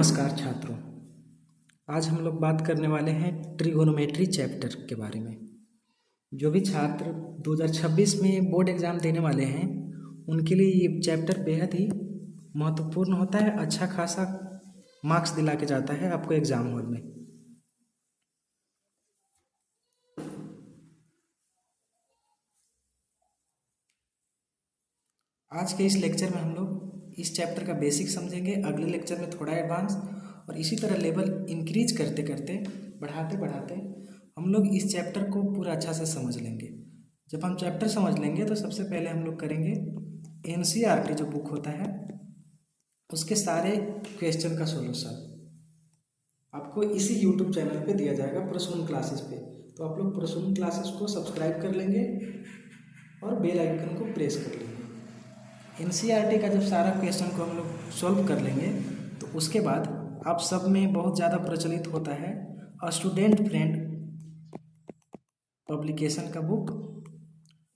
नमस्कार छात्रों। आज हम लोग बात करने वाले हैं ट्रिगोनोमेट्री चैप्टर के बारे में। जो भी छात्र 2026 में बोर्ड एग्ज़ाम देने वाले हैं उनके लिए ये चैप्टर बेहद ही महत्वपूर्ण होता है। अच्छा खासा मार्क्स दिला के जाता है आपको एग्ज़ाम हॉल में। आज के इस लेक्चर में हम लोग इस चैप्टर का बेसिक समझेंगे, अगले लेक्चर में थोड़ा एडवांस, और इसी तरह लेवल इंक्रीज करते करते बढ़ाते बढ़ाते हम लोग इस चैप्टर को पूरा अच्छा से समझ लेंगे। जब हम चैप्टर समझ लेंगे तो सबसे पहले हम लोग करेंगे एनसीईआरटी जो बुक होता है उसके सारे क्वेश्चन का सॉल्यूशन आपको इसी यूट्यूब चैनल पे दिया जाएगा, प्रसून क्लासेस पे। तो आप लोग प्रसून क्लासेस को सब्सक्राइब कर लेंगे और बेल आइकन को प्रेस कर लेंगे। एनसीईआरटी का जब सारा क्वेश्चन को हम लोग सॉल्व कर लेंगे तो उसके बाद आप सब में बहुत ज़्यादा प्रचलित होता है स्टूडेंट फ्रेंड पब्लिकेशन का बुक,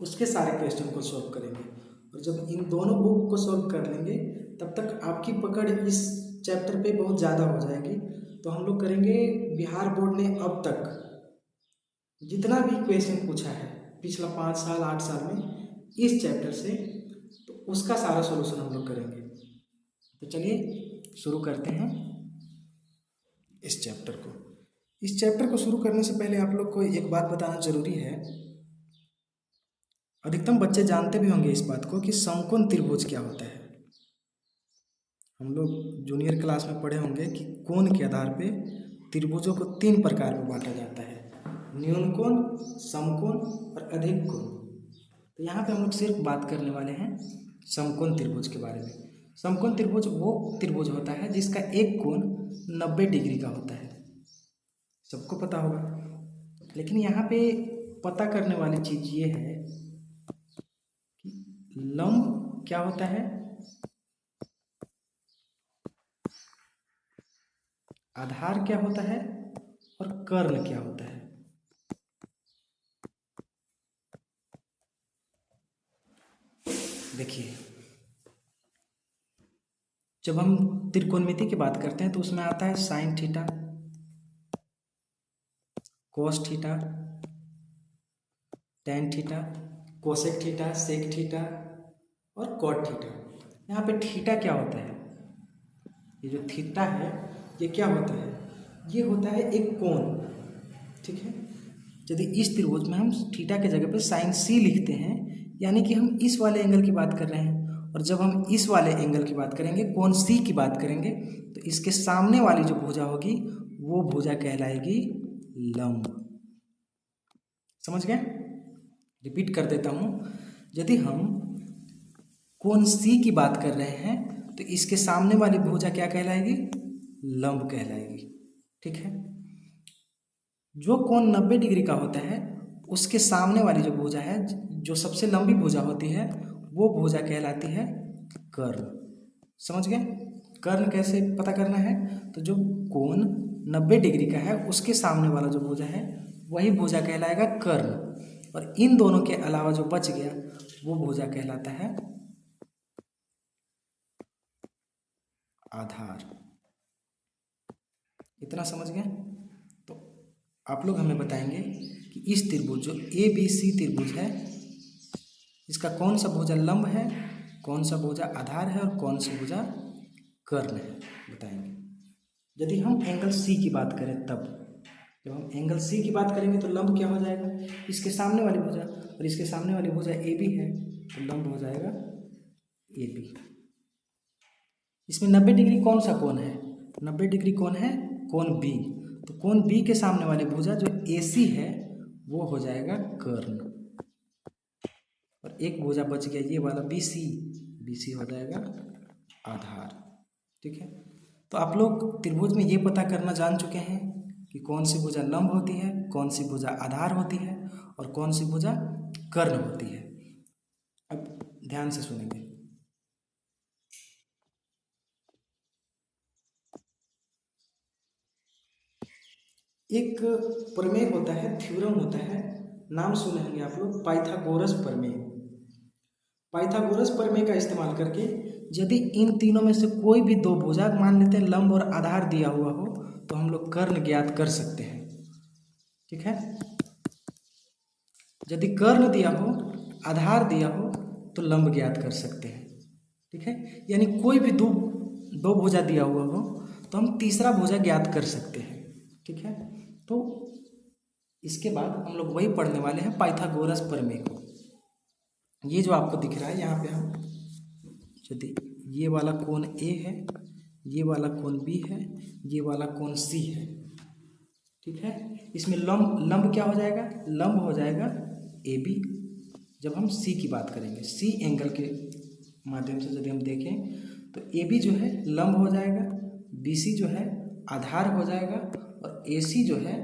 उसके सारे क्वेश्चन को सॉल्व करेंगे। और जब इन दोनों बुक को सॉल्व कर लेंगे तब तक आपकी पकड़ इस चैप्टर पे बहुत ज़्यादा हो जाएगी। तो हम लोग करेंगे बिहार बोर्ड ने अब तक जितना भी क्वेश्चन पूछा है पिछला 5 साल 8 साल में इस चैप्टर से, तो उसका सारा सॉल्यूशन हम लोग करेंगे। तो चलिए शुरू करते हैं इस चैप्टर को। इस चैप्टर को शुरू करने से पहले आप लोग को एक बात बताना जरूरी है। अधिकतम बच्चे जानते भी होंगे इस बात को कि समकोण त्रिभुज क्या होता है। हम लोग जूनियर क्लास में पढ़े होंगे कि कोण के आधार पे त्रिभुजों को 3 प्रकार में बांटा जाता है, न्यून कोण, समकोण और अधिक कोण। तो यहाँ पे हम लोग सिर्फ बात करने वाले हैं समकोण त्रिभुज के बारे में। समकोण त्रिभुज वो त्रिभुज होता है जिसका एक कोण 90 डिग्री का होता है, सबको पता होगा। लेकिन यहाँ पे पता करने वाली चीज ये है कि लंब क्या होता है, आधार क्या होता है और कर्ण क्या होता है। देखिए, जब हम त्रिकोणमिति की बात करते हैं तो उसमें आता है sine theta, cos theta, tan theta, cosec theta, sec theta और कॉट थीटा। यहाँ पे थीटा क्या होता है, ये जो थीटा है ये क्या होता है, ये होता है एक कोण। ठीक है, यदि इस त्रिभुज में हम थीटा के जगह पे साइन सी लिखते हैं यानी कि हम इस वाले एंगल की बात कर रहे हैं। और जब हम इस वाले एंगल की बात करेंगे, कोण सी की बात करेंगे, तो इसके सामने वाली जो भुजा होगी वो भुजा कहलाएगी लंब। समझ गए? रिपीट कर देता हूं, यदि हम कोण सी की बात कर रहे हैं तो इसके सामने वाली भुजा क्या कहलाएगी, लंब कहलाएगी। ठीक है, जो कोण 90 डिग्री का होता है उसके सामने वाली जो भुजा है, जो सबसे लंबी भुजा होती है, वो भुजा कहलाती है कर्ण। समझ गए? कर्ण कैसे पता करना है, तो जो कोण 90 डिग्री का है उसके सामने वाला जो भुजा है वही भुजा कहलाएगा कर्ण, और इन दोनों के अलावा जो बच गया वो भुजा कहलाता है आधार। इतना समझ गए? तो आप लोग हमें बताएंगे कि इस त्रिभुज जो ए बी सी त्रिभुज है इसका कौन सा भुजा लंब है, कौन सा भुजा आधार है और कौन सा भुजा कर्ण है, बताएंगे। यदि हम एंगल सी की बात करें तब, जब हम एंगल सी की बात करेंगे तो लंब क्या हो जाएगा, इसके सामने वाली भुजा, और इसके सामने वाली भुजा ए बी है तो लंब हो जाएगा ए बी। इसमें 90 डिग्री कौन सा कोण है, 90 डिग्री कौन है, कोण बी। तो कोण बी के सामने वाले भुजा जो ए सी है वो हो जाएगा कर्ण, और एक भुजा बच गया ये वाला बी सी हो जाएगा आधार। ठीक है, तो आप लोग त्रिभुज में ये पता करना जान चुके हैं कि कौन सी भुजा लंब होती है, कौन सी भुजा आधार होती है और कौन सी भुजा कर्ण होती है। अब ध्यान से सुनेंगे। एक प्रमेय होता है, थ्योरम होता है, नाम सुने होंगे आप लोग, पाइथागोरस प्रमेय। पाइथागोरस प्रमेय का इस्तेमाल करके यदि इन तीनों में से कोई भी दो भुजा, मान लेते हैं लंब और आधार दिया हुआ हो, तो हम लोग कर्ण ज्ञात कर सकते हैं। ठीक है, यदि कर्ण दिया हो, आधार दिया हो, तो लंब ज्ञात कर सकते हैं। ठीक है, यानी कोई भी दो भुजा दिया हुआ हो तो हम तीसरा भुजा ज्ञात कर सकते हैं। ठीक है, तो इसके बाद हम लोग वही पढ़ने वाले हैं पाइथागोरस प्रमेय को। ये जो आपको दिख रहा है यहाँ पे, हम यदि ये वाला कोण ए है, ये वाला कोण बी है, ये वाला कोण सी है। ठीक है, इसमें लंब क्या हो जाएगा, लंब हो जाएगा ए बी। जब हम सी की बात करेंगे, सी एंगल के माध्यम से यदि हम देखें तो ए बी जो है लंब हो जाएगा, बी सी जो है आधार हो जाएगा, और ए सी जो है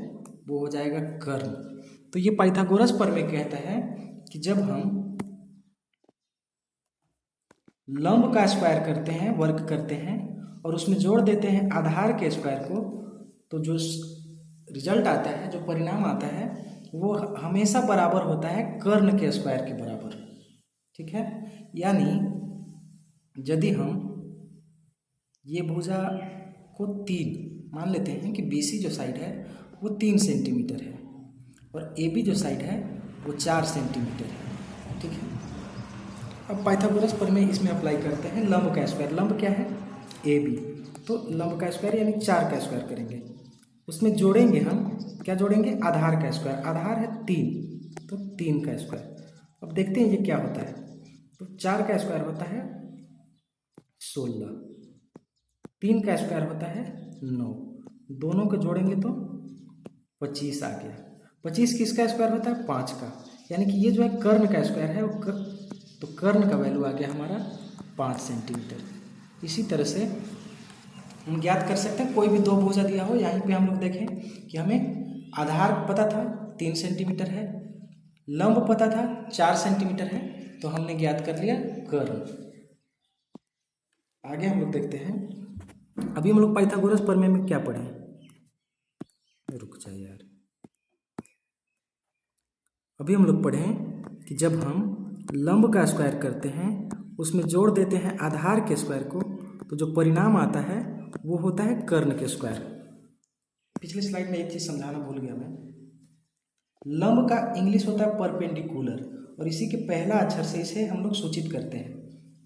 वो हो जाएगा कर्ण। तो ये पाइथागोरस प्रमेय कहता है कि जब हम लंब का स्क्वायर करते हैं, वर्ग करते हैं, और उसमें जोड़ देते हैं आधार के स्क्वायर को, तो जो रिजल्ट आता है, जो परिणाम आता है, वो हमेशा बराबर होता है कर्ण के स्क्वायर के बराबर। ठीक है, यानी यदि हम ये भुजा को 3 मान लेते हैं कि BC जो साइड है वो 3 सेंटीमीटर है, और AB जो साइड है वो 4 सेंटीमीटर है। ठीक है, अब पाइथागोरस प्रमेय इसमें अप्लाई करते हैं। लंब का स्क्वायर, लंब क्या है AB, तो लंब का स्क्वायर यानी 4 का स्क्वायर करेंगे, उसमें जोड़ेंगे हम, क्या जोड़ेंगे, आधार का स्क्वायर। आधार है 3, तो 3 का स्क्वायर। अब देखते हैं ये क्या होता है, तो 4 का स्क्वायर होता है 16, 3 का स्क्वायर होता है 9, दोनों को जोड़ेंगे तो 25 आ गया। 25 किसका स्क्वायर होता है, 5 का, यानी कि ये जो है कर्ण का स्क्वायर है, तो कर्ण का वैल्यू आ गया हमारा 5 सेंटीमीटर। इसी तरह से हम ज्ञात कर सकते हैं, कोई भी दो भुजा दिया हो, यहीं पे हम लोग देखें कि हमें आधार पता था 3 सेंटीमीटर है, लंब पता था 4 सेंटीमीटर है, तो हमने ज्ञात कर लिया कर्ण। आगे हम लोग देखते हैं, अभी हम लोग पाइथागोरस प्रमेय में क्या पढ़े, रुक जाइए यार। अभी हम लोग पढ़े कि जब हम लंब का स्क्वायर करते हैं, उसमें जोड़ देते हैं आधार के स्क्वायर को, तो जो परिणाम आता है वो होता है कर्ण के स्क्वायर। पिछली स्लाइड में एक चीज़ समझाना भूल गया मैं, लंब का इंग्लिश होता है परपेंडिकुलर, और इसी के पहला अक्षर से इसे हम लोग सूचित करते हैं,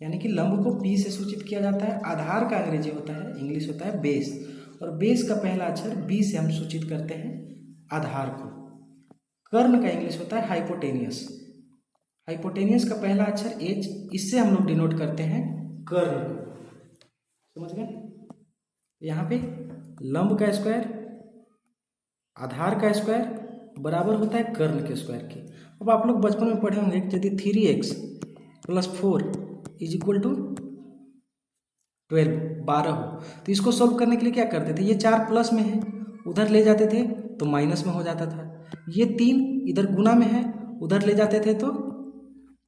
यानी कि लंब को P से सूचित किया जाता है। आधार का अंग्रेजी होता है, इंग्लिश होता है बेस, और बेस का पहला अक्षर B से हम सूचित करते हैं आधार को। कर्ण का इंग्लिश होता है हाइपोटेनियस, हाइपोटेनियस का पहला अक्षर H, इससे हम लोग डिनोट करते हैं कर्ण को। समझ गए, यहाँ पे लंब का स्क्वायर, आधार का स्क्वायर बराबर होता है कर्ण के स्क्वायर के। अब आप लोग बचपन में पढ़े होंगे कि यदि 3x + 4 = 12 हो, तो इसको सोल्व करने के लिए क्या करते थे, ये 4 प्लस में है, उधर ले जाते थे तो माइनस में हो जाता था। ये 3 इधर गुना में है, उधर ले जाते थे तो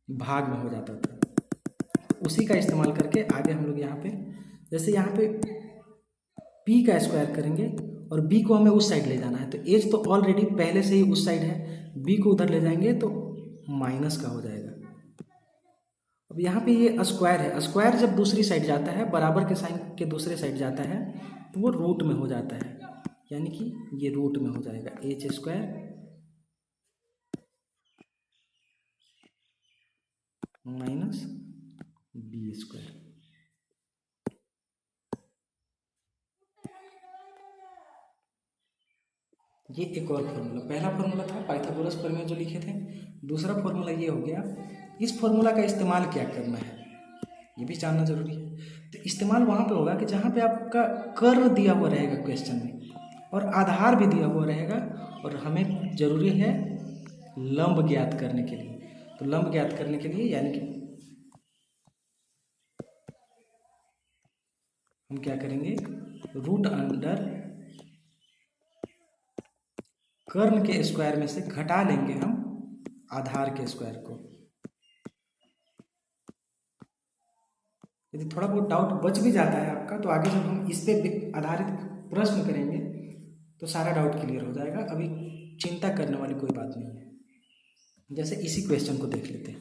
भाग में हो जाता था। उसी का इस्तेमाल करके आगे हम लोग यहाँ पे, जैसे यहाँ पे P का स्क्वायर करेंगे और B को हमें उस साइड ले जाना है, तो H तो ऑलरेडी पहले से ही उस साइड है, B को उधर ले जाएंगे तो माइनस का हो जाएगा। अब यहाँ पे ये स्क्वायर है, स्क्वायर जब दूसरी साइड जाता है, बराबर के साइन के दूसरे साइड जाता है, तो वो रूट में हो जाता है, यानी कि ये रूट में हो जाएगा H² माइनस B²। ये एक और फॉर्मूला, पहला फॉर्मूला था पाइथागोरस प्रमेय जो लिखे थे, दूसरा फॉर्मूला ये हो गया। इस फॉर्मूला का इस्तेमाल क्या करना है ये भी जानना जरूरी है। तो इस्तेमाल वहाँ पे होगा कि जहाँ पे आपका कर्ण दिया हुआ रहेगा क्वेश्चन में, और आधार भी दिया हुआ रहेगा, और हमें जरूरी है लंब ज्ञात करने के लिए। तो लंब ज्ञात करने के लिए यानी कि हम क्या करेंगे, रूट अंडर कर्ण के स्क्वायर में से घटा लेंगे हम आधार के स्क्वायर को। यदि थोड़ा बहुत डाउट बच भी जाता है आपका, तो आगे जब हम इस पे आधारित प्रश्न करेंगे तो सारा डाउट क्लियर हो जाएगा। अभी चिंता करने वाली कोई बात नहीं है। जैसे इसी क्वेश्चन को देख लेते हैं,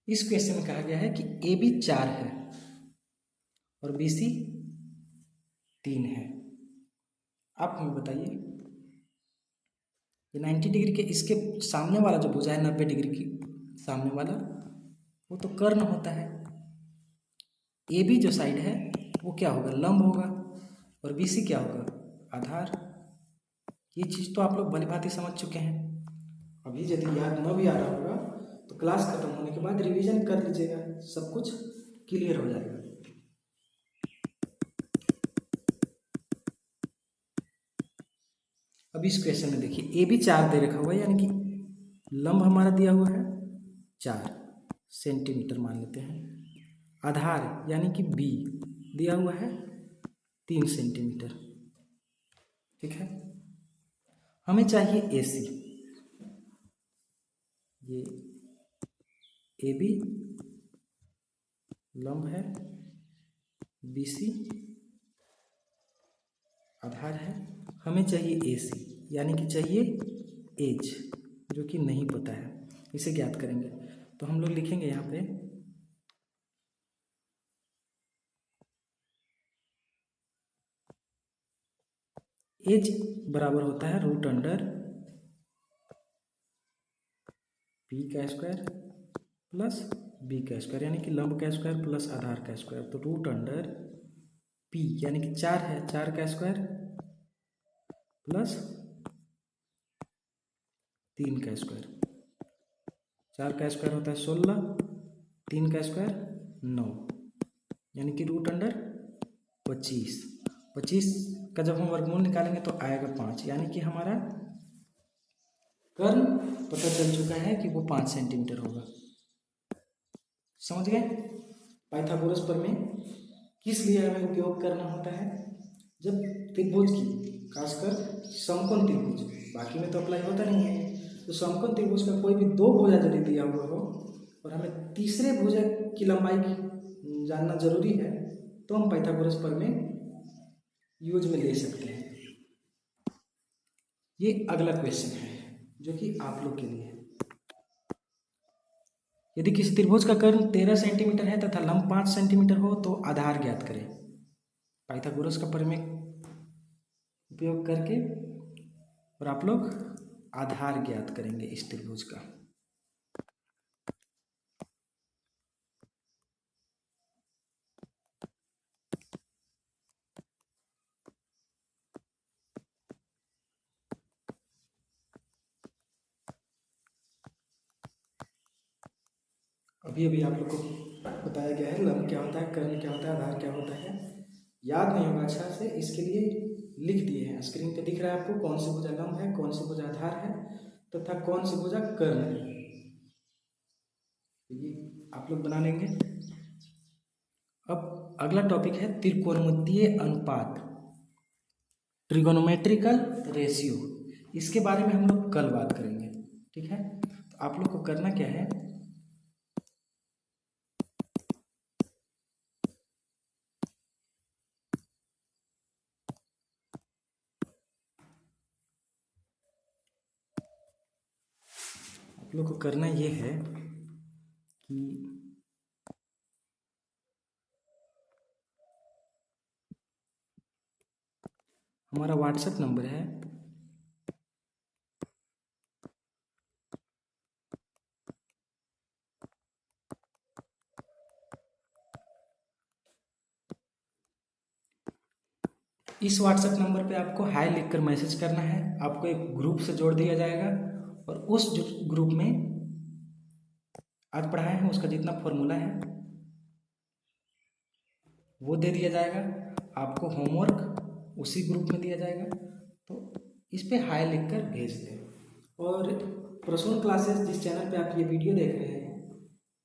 इस क्वेश्चन में कहा गया है कि ए बी 4 है और बी सी 3 है। आप हमें बताइए, ये 90 डिग्री के इसके सामने वाला जो भुजा है 90 डिग्री की सामने वाला, वो तो कर्ण होता है। ए बी जो साइड है वो क्या होगा, लंब होगा, और बी सी क्या होगा, आधार। ये चीज़ तो आप लोग भली भांति समझ चुके हैं। अभी यदि याद न भी आ रहा होगा तो क्लास खत्म होने के बाद रिवीजन कर लीजिएगा, सब कुछ क्लियर हो जाएगा। अब इस क्वेश्चन में देखिए, ए बी 4 दे रखा हुआ है, यानी कि लंब हमारा दिया हुआ है 4 सेंटीमीटर मान लेते हैं। आधार यानी कि बी दिया हुआ है 3 सेंटीमीटर। ठीक है, हमें चाहिए ए सी। ये ए बी लंब है, बी सी आधार है, हमें चाहिए ए सी यानी कि चाहिए एज, जो कि नहीं पता है, इसे ज्ञात करेंगे। तो हम लोग लिखेंगे यहाँ पे एज बराबर होता है रूट अंडर पी का स्क्वायर प्लस बी का स्क्वायर, यानी कि लंब का स्क्वायर प्लस आधार का स्क्वायर। तो रूट अंडर पी यानी कि 4 है, 4 का स्क्वायर प्लस 3 का स्क्वायर। 4 का स्क्वायर होता है 16, 3 का स्क्वायर 9, यानी कि रूट अंडर 25। 25 का जब हम वर्गमूल निकालेंगे तो आएगा 5, यानी कि हमारा कर्ण पता चल चुका है कि वो 5 सेंटीमीटर होगा। समझ गए? पाइथागोरस प्रमेय किस लिए हमें उपयोग करना होता है, जब त्रिभुज की, खासकर समकोण त्रिभुज, बाकी में तो अप्लाई होता नहीं है, तो समकोण त्रिभुज का कोई भी 2 भुजा यदि दिया हुआ हो और हमें तीसरे भुजा की लंबाई की जानना जरूरी है, तो हम पाइथागोरस प्रमेय यूज में ले सकते हैं। ये अगला क्वेश्चन है जो कि आप लोग के लिए है। यदि किसी त्रिभुज का कर्ण 13 सेंटीमीटर है तथा लंब 5 सेंटीमीटर हो तो आधार ज्ञात करें। पाइथागोरस का प्रमेय उपयोग करके और आप लोग आधार ज्ञात करेंगे इस त्रिभुज का। अभी अभी आप लोग को बताया गया है लंब क्या होता है, कर्ण क्या होता है, आधार क्या होता है। याद नहीं होगा अच्छा से, इसके लिए लिख दिए हैं, स्क्रीन पे दिख रहा है आपको कौन सी भुजा लंब है, कौन सी भुजा आधार है तथा कौन सी भुजा कर्ण है। ये आप लोग बना लेंगे। अब अगला टॉपिक है त्रिकोणमितीय अनुपात, ट्रिगोनोमेट्रिकल रेशियो। इसके बारे में हम लोग कल बात करेंगे। ठीक है, तो आप लोग को करना क्या है, आप लोग को करना ये है कि हमारा व्हाट्सएप नंबर है, इस व्हाट्सएप नंबर पे आपको हाय लिखकर मैसेज करना है। आपको एक ग्रुप से जोड़ दिया जाएगा और उस ग्रुप में आज पढ़ाए हैं उसका जितना फॉर्मूला है वो दे दिया जाएगा। आपको होमवर्क उसी ग्रुप में दिया जाएगा, तो इस पे हाय लिखकर भेज दें। और प्रसून क्लासेस जिस चैनल पे आप ये वीडियो देख रहे हैं,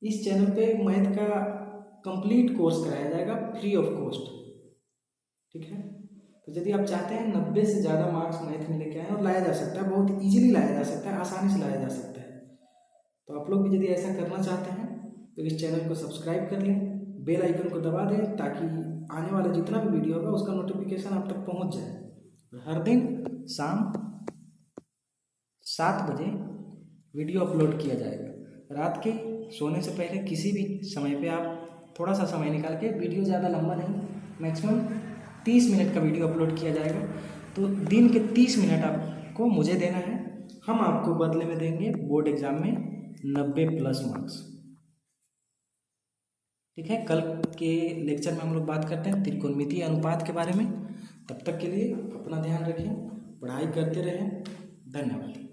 इस चैनल पे मैथ का कंप्लीट कोर्स कराया जाएगा फ्री ऑफ कॉस्ट। ठीक है, तो यदि आप चाहते हैं 90 से ज़्यादा मार्क्स मैथ में लेके आए और लाया जा सकता है, बहुत इजीली लाया जा सकता है, आसानी से लाया जा सकता है, तो आप लोग भी यदि ऐसा करना चाहते हैं तो इस चैनल को सब्सक्राइब कर लें, बेल आइकन को दबा दें ताकि आने वाला जितना भी वीडियो होगा उसका नोटिफिकेशन आप तक पहुंच जाए। और हर दिन शाम 7 बजे वीडियो अपलोड किया जाएगा, रात के सोने से पहले किसी भी समय पे आप थोड़ा सा समय निकाल के, वीडियो ज़्यादा लंबा नहीं, मैक्सिमम 30 मिनट का वीडियो अपलोड किया जाएगा, तो दिन के 30 मिनट आपको मुझे देना है। हम आपको बदले में देंगे बोर्ड एग्ज़ाम में 90+ मार्क्स। ठीक है, कल के लेक्चर में हम लोग बात करते हैं त्रिकोणमितीय अनुपात के बारे में। तब तक के लिए अपना ध्यान रखें, पढ़ाई करते रहें। धन्यवाद।